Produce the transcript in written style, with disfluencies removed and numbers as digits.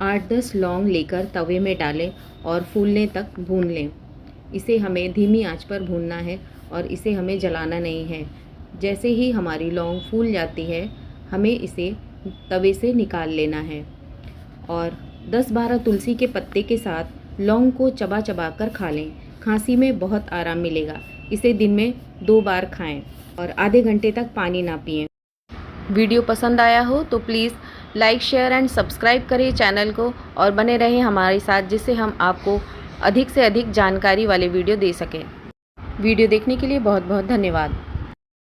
8-10 लौंग लेकर तवे में डालें और फूलने तक भून लें। इसे हमें धीमी आंच पर भूनना है और इसे हमें जलाना नहीं है। जैसे ही हमारी लौंग फूल जाती है, हमें इसे तवे से निकाल लेना है और 10-12 तुलसी के पत्ते के साथ लौंग को चबा चबा कर खा लें। खांसी में बहुत आराम मिलेगा। इसे दिन में 2 बार खाएं और आधे घंटे तक पानी ना पिएं। वीडियो पसंद आया हो तो please like, share and subscribe करें चैनल को और बने रहें हमारे साथ, जिससे हम आपको अधिक से अधिक जानकारी वाले वीडियो दे सकें। वीडियो देखने के लिए बहुत बहुत धन्यवाद।